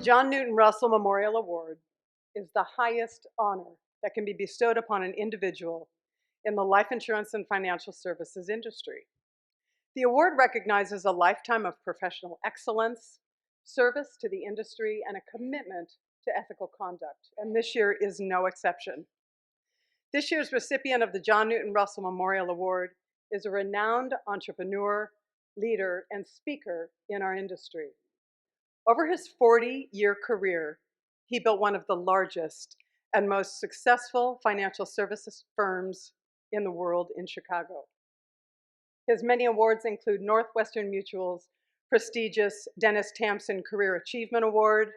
John Newton Russell Memorial Award is the highest honor that can be bestowed upon an individual in the life insurance and financial services industry. The award recognizes a lifetime of professional excellence, service to the industry, and a commitment to ethical conduct, and this year is no exception. This year's recipient of the John Newton Russell Memorial Award is a renowned entrepreneur, leader, and speaker in our industry. Over his 40-year career, he built one of the largest and most successful financial services firms in the world in Chicago. His many awards include Northwestern Mutual's prestigious Dennis Tamcsin Career Achievement Award,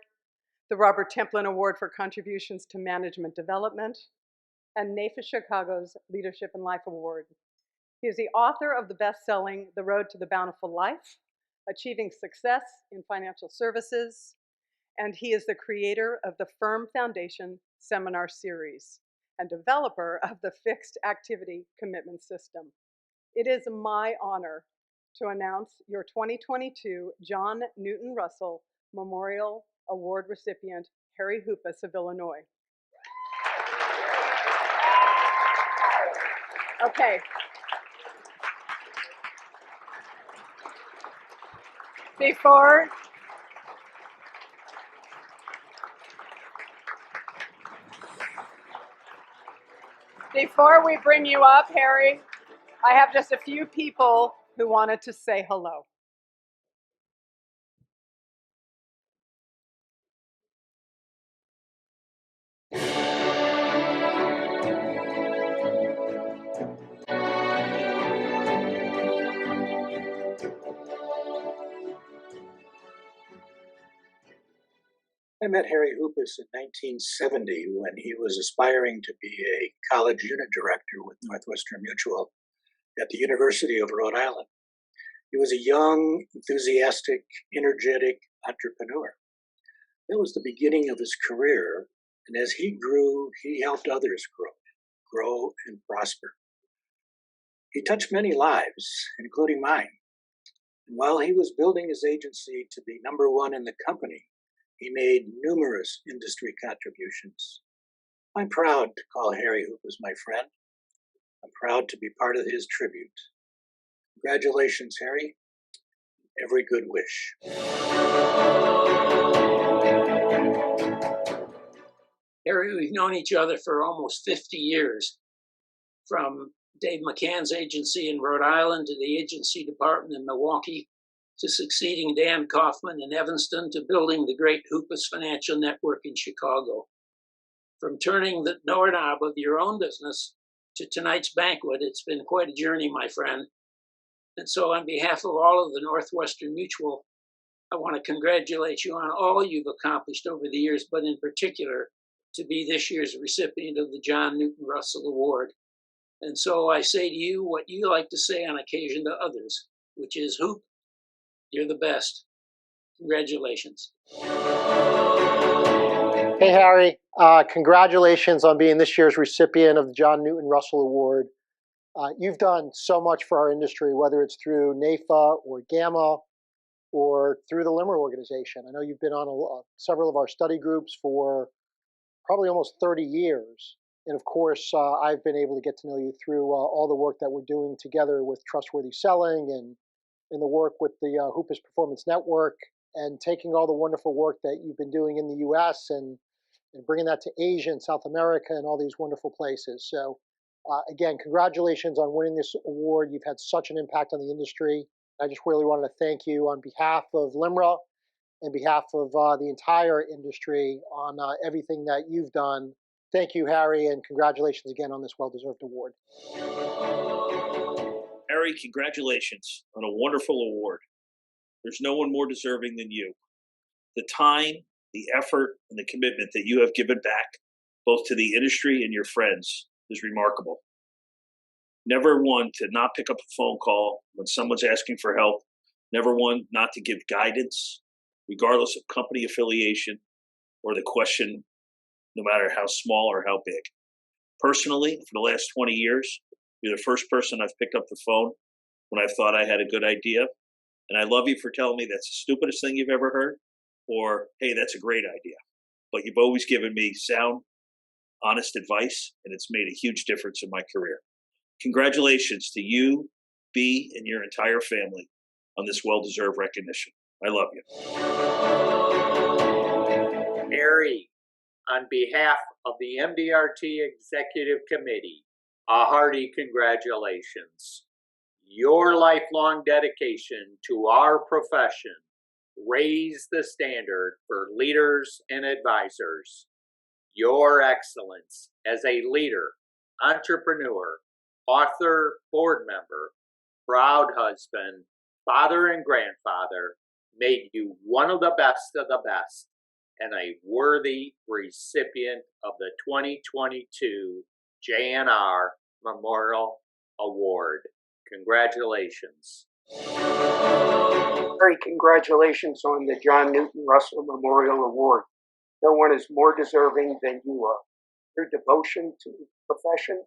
the Robert Templin Award for Contributions to Management Development, and NAIFA-Chicago's Leadership in Life Award. He is the author of the best-selling The Road to the Bountiful Life, Achieving Success in Financial Services, and he is the creator of the Firm Foundation Seminar Series and developer of the Fixed Activity Commitment System. It is my honor to announce your 2022 John Newton Russell Memorial Award recipient, Harry Hoopis of Illinois. Okay. Before we bring you up, Harry, I have just a few people who wanted to say hello. I met Harry Hoopis in 1970 when he was aspiring to be a college unit director with Northwestern Mutual at the University of Rhode Island. He was a young, enthusiastic, energetic entrepreneur. That was the beginning of his career, and as he grew, he helped others grow and prosper. He touched many lives, including mine. And while he was building his agency to be number one in the company, he made numerous industry contributions. I'm proud to call Harry Hoopis my friend. I'm proud to be part of his tribute. Congratulations, Harry. Every good wish. Harry, we've known each other for almost 50 years, from Dave McCann's agency in Rhode Island to the agency department in Milwaukee, to succeeding Dan Kaufman in Evanston, to building the great Hoopis Financial Network in Chicago. From turning the doorknob of your own business to tonight's banquet, it's been quite a journey, my friend. And so on behalf of all of the Northwestern Mutual, I want to congratulate you on all you've accomplished over the years, but in particular, to be this year's recipient of the John Newton Russell Award. And so I say to you what you like to say on occasion to others, which is, Hoop, you're the best. Congratulations. Hey, Harry. Congratulations on being this year's recipient of the John Newton Russell Award. You've done so much for our industry, whether it's through NAIFA or GAMA or through the LIMRA organization. I know you've been on several of our study groups for probably almost 30 years. And of course, I've been able to get to know you through all the work that we're doing together with Trustworthy Selling and in the work with the Hoopis Performance Network, and taking all the wonderful work that you've been doing in the U.S. and bringing that to Asia and South America and all these wonderful places. So again, congratulations on winning this award. You've had such an impact on the industry. I just really wanted to thank you on behalf of LIMRA and behalf of the entire industry on everything that you've done. Thank you, Harry, and congratulations again on this well-deserved award. Harry, congratulations on a wonderful award. There's no one more deserving than you. The time, the effort, and the commitment that you have given back, both to the industry and your friends, is remarkable. Never one to not pick up a phone call when someone's asking for help. Never one not to give guidance, regardless of company affiliation or the question, no matter how small or how big. Personally, for the last 20 years, you're the first person I've picked up the phone when I've thought I had a good idea. And I love you for telling me that's the stupidest thing you've ever heard. or, hey, that's a great idea. But you've always given me sound, honest advice, and it's made a huge difference in my career. Congratulations to you, B, and your entire family on this well-deserved recognition. I love you. Harry, on behalf of the MDRT Executive Committee, a hearty congratulations. Your lifelong dedication to our profession raised the standard for leaders and advisors. Your excellence as a leader, entrepreneur, author, board member, proud husband, father, and grandfather made you one of the best and a worthy recipient of the 2022 JNR Memorial Award. Congratulations. Very congratulations on the John Newton Russell Memorial Award. No one is more deserving than you are. Your devotion to the profession,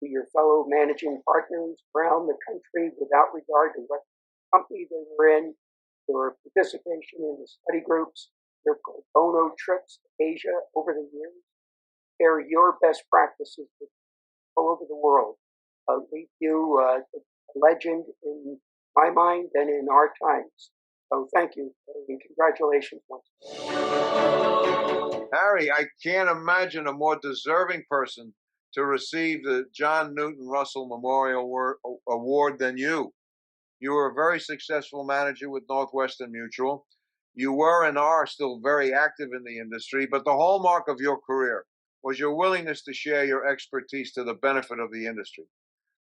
to your fellow managing partners around the country without regard to what company they were in, your participation in the study groups, your pro bono trips to Asia over the years, share your best practices with all over the world. Leave you a legend in my mind and in our times. So thank you and congratulations once again. Harry, I can't imagine a more deserving person to receive the John Newton Russell Memorial Award than you. You were a very successful manager with Northwestern Mutual. You were and are still very active in the industry, but the hallmark of your career was your willingness to share your expertise to the benefit of the industry.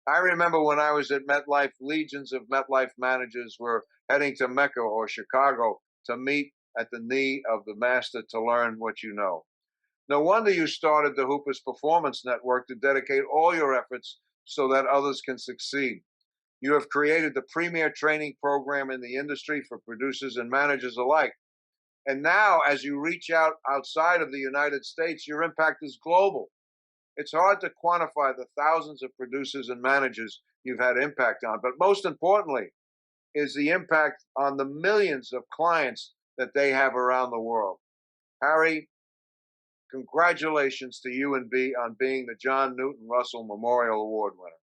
I remember when I was at MetLife, legions of MetLife managers were heading to Mecca or Chicago to meet at the knee of the master to learn what you know. No wonder you started the Hoopis Performance Network to dedicate all your efforts so that others can succeed. You have created the premier training program in the industry for producers and managers alike. And now, as you reach out outside of the United States, your impact is global. It's hard to quantify the thousands of producers and managers you've had impact on, but most importantly is the impact on the millions of clients that they have around the world. Harry, congratulations to you and B on being the John Newton Russell Memorial Award winner.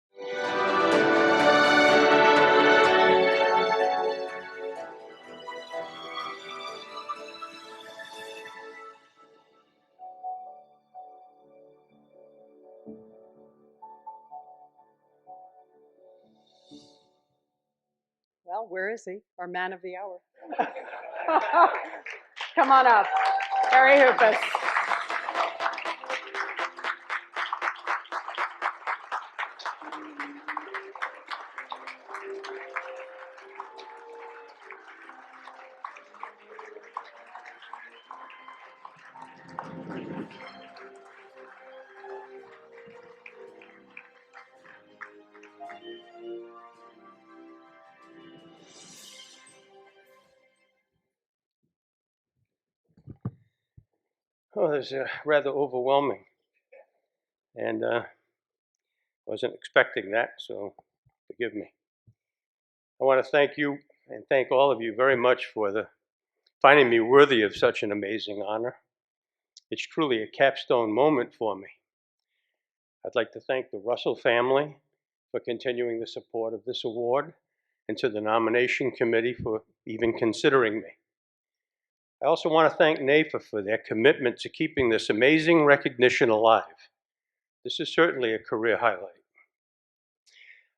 Well, where is he? Our man of the hour. Come on up, Harry Hoopis. Oh, this is rather overwhelming, and wasn't expecting that, so forgive me. I want to thank you and thank all of you very much for finding me worthy of such an amazing honor. It's truly a capstone moment for me. I'd like to thank the Russell family for continuing the support of this award, and to the nomination committee for even considering me. I also want to thank NAIFA for their commitment to keeping this amazing recognition alive. This is certainly a career highlight.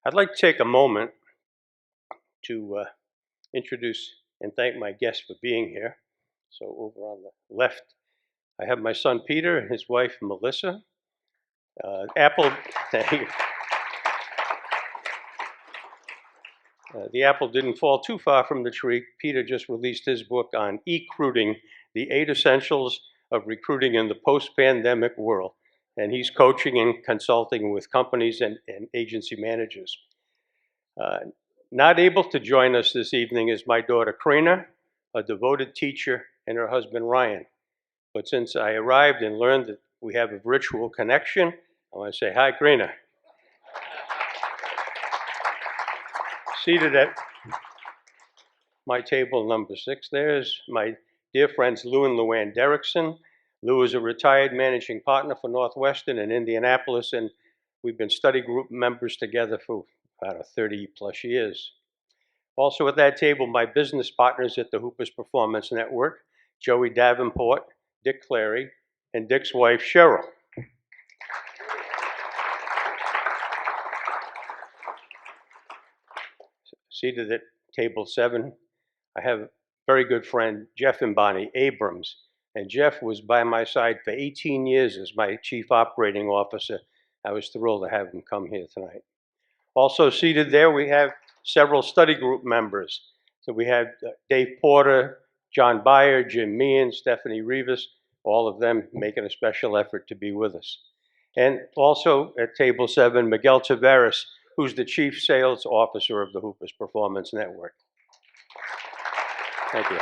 I'd like to take a moment to introduce and thank my guests for being here. So over on the left, I have my son Peter and his wife Melissa. The apple didn't fall too far from the tree. Peter just released his book on e-recruiting, the 8 essentials of recruiting in the post-pandemic world. And he's coaching and consulting with companies and agency managers. Not able to join us this evening is my daughter Karina, a devoted teacher, and her husband Ryan. But since I arrived and learned that we have a virtual connection, I want to say hi, Karina. Seated at my table number 6, there's my dear friends Lou and Luann Derrickson. Lou is a retired managing partner for Northwestern in Indianapolis, and we've been study group members together for about 30 plus years. Also at that table, my business partners at the Hoopis Performance Network, Joey Davenport, Dick Clary, and Dick's wife, Cheryl. Seated at table 7, I have a very good friend, Jeff and Bonnie Abrams. And Jeff was by my side for 18 years as my chief operating officer. I was thrilled to have him come here tonight. Also seated there, we have several study group members. So we have Dave Porter, John Byer, Jim Meehan, Stephanie Rivas, all of them making a special effort to be with us. And also at table 7, Miguel Tavares, who's the Chief Sales Officer of the Hoopis Performance Network. Thank you.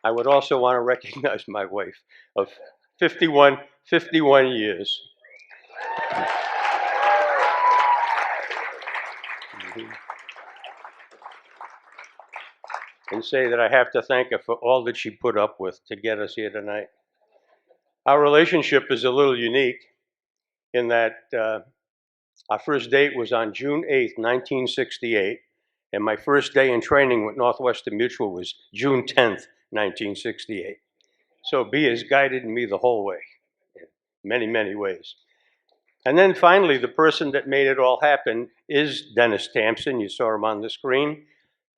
I would also want to recognize my wife of 51 years. And say that I have to thank her for all that she put up with to get us here tonight. Our relationship is a little unique in that our first date was on June 8th, 1968, and my first day in training with Northwestern Mutual was June 10th, 1968. So B has guided me the whole way, in many, many ways. And then finally, the person that made it all happen is Dennis Tamcsin. You saw him on the screen.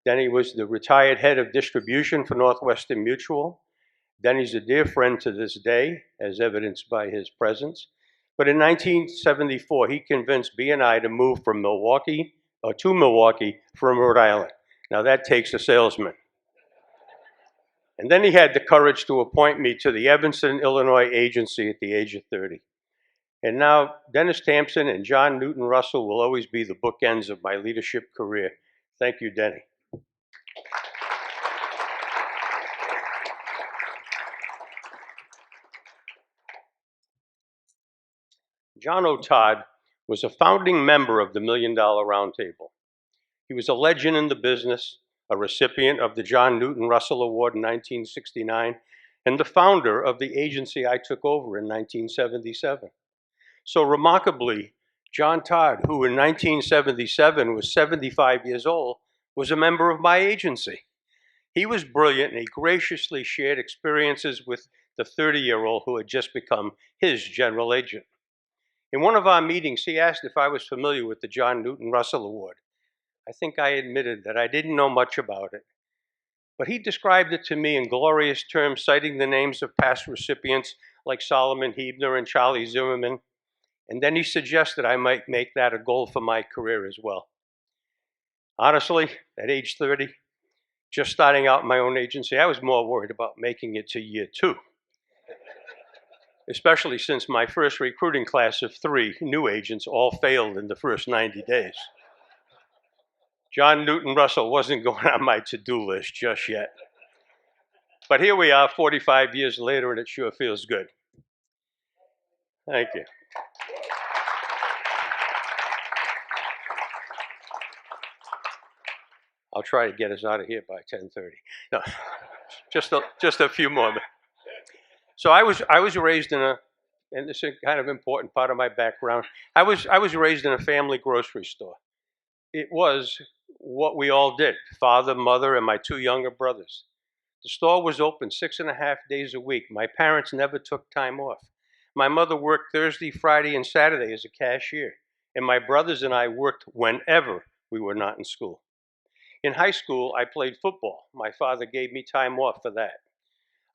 Denny was the retired head of distribution for Northwestern Mutual. Denny's a dear friend to this day, as evidenced by his presence. But in 1974, he convinced B and I to move from Milwaukee, or to Milwaukee from Rhode Island. Now that takes a salesman. And then he had the courage to appoint me to the Evanston, Illinois agency at the age of 30. And now Dennis Tamcsin and John Newton Russell will always be the bookends of my leadership career. Thank you, Denny. John O'Todd was a founding member of the $1 Million Roundtable. He was a legend in the business, a recipient of the John Newton Russell Award in 1969, and the founder of the agency I took over in 1977. So remarkably, John Todd, who in 1977 was 75 years old, was a member of my agency. He was brilliant, and he graciously shared experiences with the 30-year-old who had just become his general agent. In one of our meetings, he asked if I was familiar with the John Newton Russell Award. I think I admitted that I didn't know much about it. But he described it to me in glorious terms, citing the names of past recipients like Solomon Huebner and Charlie Zimmerman. And then he suggested I might make that a goal for my career as well. Honestly, at age 30, just starting out my own agency, I was more worried about making it to year 2. Especially since my first recruiting class of 3 new agents all failed in the first 90 days. John Newton Russell wasn't going on my to-do list just yet. But here we are 45 years later, and it sure feels good. Thank you. I'll try to get us out of here by 10:30. No, just a few more. So I was raised in and this is a kind of important part of my background. I was raised in a family grocery store. It was what we all did, father, mother, and my 2 younger brothers. The store was open 6.5 days a week. My parents never took time off. My mother worked Thursday, Friday, and Saturday as a cashier, and my brothers and I worked whenever we were not in school. In high school, I played football. My father gave me time off for that.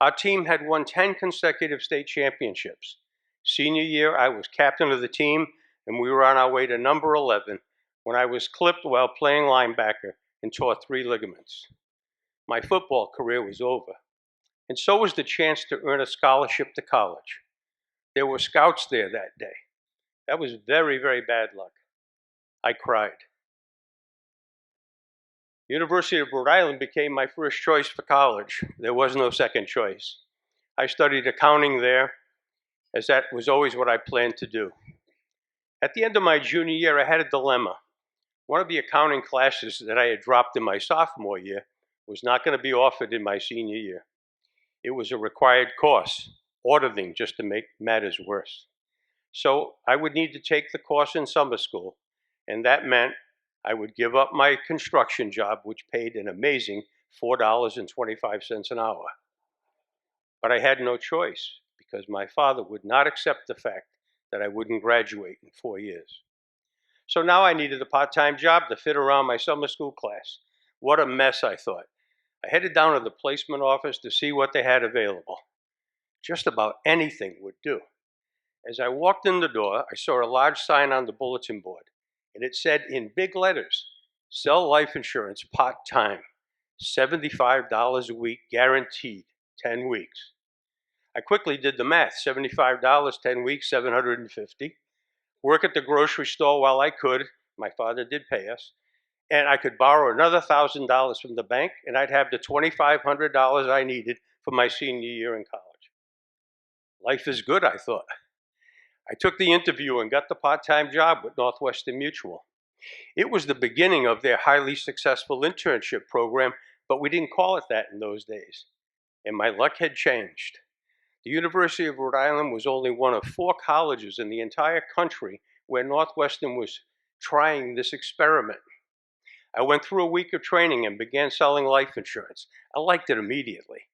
Our team had won 10 consecutive state championships. Senior year, I was captain of the team, and we were on our way to number 11 when I was clipped while playing linebacker and tore 3 ligaments. My football career was over, and so was the chance to earn a scholarship to college. There were scouts there that day. That was very, very bad luck. I cried. University of Rhode Island became my first choice for college. There was no second choice. I studied accounting there, as that was always what I planned to do. At the end of my junior year, I had a dilemma. One of the accounting classes that I had dropped in my sophomore year was not going to be offered in my senior year. It was a required course, auditing, just to make matters worse. So I would need to take the course in summer school, and that meant I would give up my construction job, which paid an amazing $4.25 an hour. But I had no choice because my father would not accept the fact that I wouldn't graduate in 4 years. So now I needed a part-time job to fit around my summer school class. What a mess, I thought. I headed down to the placement office to see what they had available. Just about anything would do. As I walked in the door, I saw a large sign on the bulletin board, and it said in big letters, "Sell life insurance part-time, $75 a week guaranteed, 10 weeks. I quickly did the math, $75, 10 weeks, $750. Work at the grocery store while I could. My father did pay us. And I could borrow another $1,000 from the bank, and I'd have the $2,500 I needed for my senior year in college. Life is good, I thought. I took the interview and got the part-time job with Northwestern Mutual. It was the beginning of their highly successful internship program, but we didn't call it that in those days. And my luck had changed. The University of Rhode Island was only one of 4 colleges in the entire country where Northwestern was trying this experiment. I went through a week of training and began selling life insurance. I liked it immediately.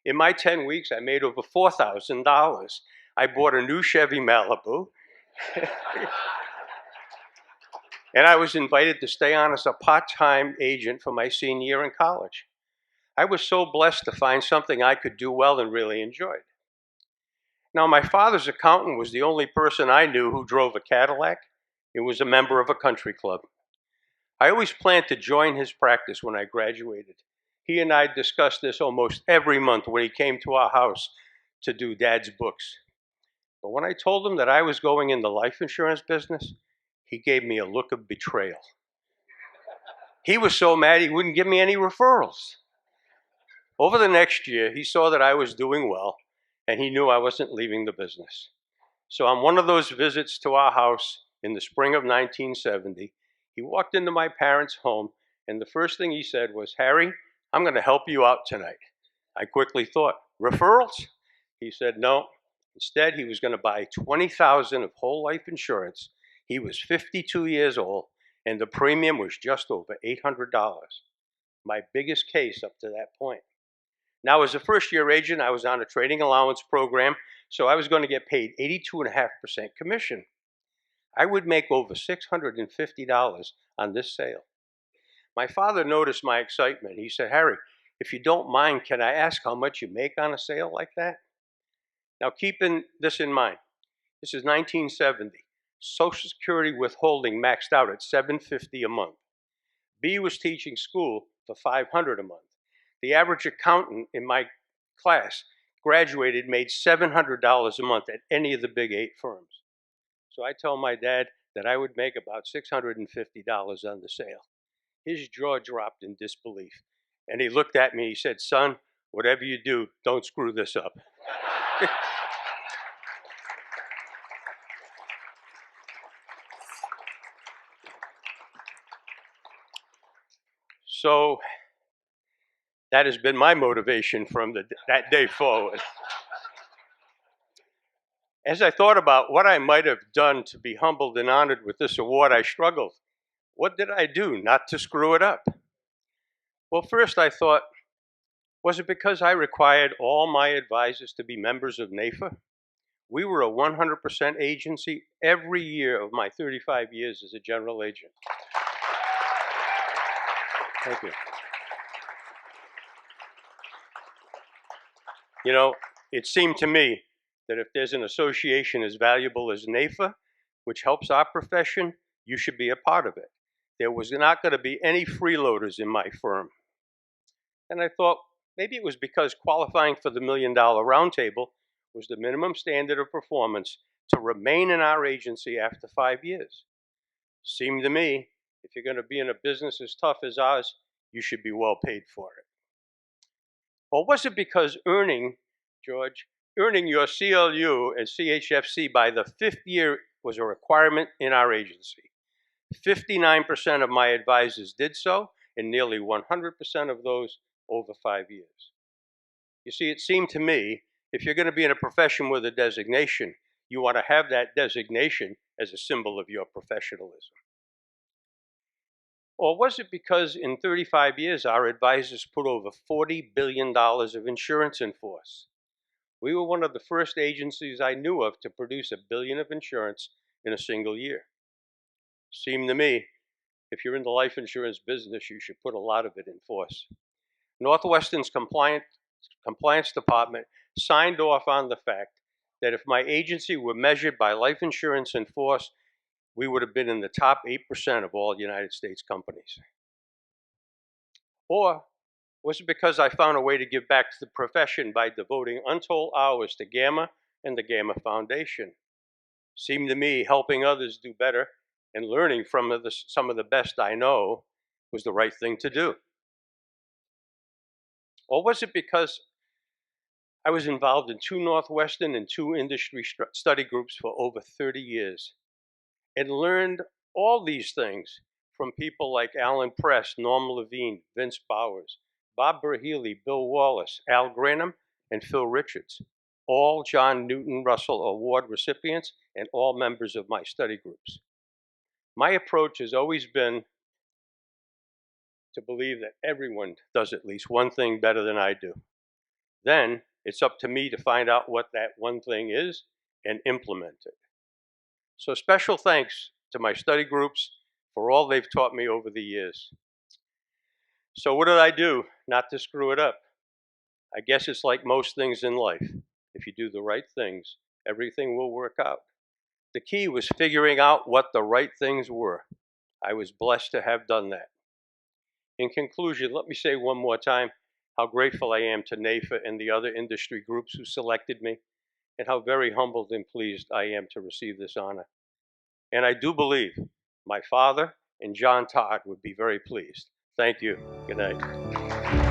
In my 10 weeks, I made over $4,000. I bought a new Chevy Malibu. And I was invited to stay on as a part-time agent for my senior year in college. I was so blessed to find something I could do well and really enjoyed. Now, my father's accountant was the only person I knew who drove a Cadillac and was a member of a country club. I always planned to join his practice when I graduated. He and I discussed this almost every month when he came to our house to do Dad's books. But when I told him that I was going in the life insurance business, he gave me a look of betrayal. He was so mad he wouldn't give me any referrals. Over the next year, he saw that I was doing well, and he knew I wasn't leaving the business. So on one of those visits to our house in the spring of 1970, he walked into my parents' home, and the first thing he said was, "Harry, I'm going to help you out tonight." I quickly thought, "Referrals?" He said no. Instead, he was going to buy $20,000 of whole life insurance. He was 52 years old, and the premium was just over $800. My biggest case up to that point. Now, as a first-year agent, I was on a trading allowance program, so I was going to get paid 82.5% commission. I would make over $650 on this sale. My father noticed my excitement. He said, "Harry, if you don't mind, can I ask how much you make on a sale like that?" Now, keeping this in mind, this is 1970. Social Security withholding maxed out at $750 a month. B was teaching school for $500 a month. The average accountant in my class graduated, made $700 a month at any of the big 8 firms. So I told my dad that I would make about $650 on the sale. His jaw dropped in disbelief. And he looked at me, he said, "Son, whatever you do, don't screw this up." So that has been my motivation from that day forward. As I thought about what I might have done to be humbled and honored with this award, I struggled. What did I do not to screw it up? Well, first I thought, was it because I required all my advisors to be members of NAIFA? We were a 100% agency every year of my 35 years as a general agent. Thank you. You know, it seemed to me that if there's an association as valuable as NAIFA, which helps our profession, you should be a part of it. There was not going to be any freeloaders in my firm. And I thought maybe it was because qualifying for the $1 Million Roundtable was the minimum standard of performance to remain in our agency after 5 years. Seemed to me, if you're going to be in a business as tough as ours, you should be well paid for it. Or was it because earning your CLU and ChFC by the 5th year was a requirement in our agency? 59% of my advisors did so, and nearly 100% of those over 5 years. You see, it seemed to me, if you're going to be in a profession with a designation, you want to have that designation as a symbol of your professionalism. Or was it because in 35 years our advisors put over $40 billion of insurance in force? We were one of the first agencies I knew of to produce $1 billion of insurance in a single year. Seemed to me, if you're in the life insurance business, you should put a lot of it in force. Northwestern's compliance department signed off on the fact that if my agency were measured by life insurance in force, we would have been in the top 8% of all United States companies. Or was it because I found a way to give back to the profession by devoting untold hours to Gamma and the Gamma Foundation? Seemed to me helping others do better and learning from some of the best I know was the right thing to do. Or was it because I was involved in 2 Northwestern and 2 industry study groups for over 30 years and learned all these things from people like Alan Press, Norm Levine, Vince Bowers, Bob Berhealy, Bill Wallace, Al Granum, and Phil Richards, all John Newton Russell Award recipients and all members of my study groups. My approach has always been to believe that everyone does at least one thing better than I do. Then it's up to me to find out what that one thing is and implement it. So special thanks to my study groups for all they've taught me over the years. So what did I do not to screw it up? I guess it's like most things in life. If you do the right things, everything will work out. The key was figuring out what the right things were. I was blessed to have done that. In conclusion, let me say one more time how grateful I am to NAIFA and the other industry groups who selected me, and how very humbled and pleased I am to receive this honor. And I do believe my father and John Todd would be very pleased. Thank you. Good night.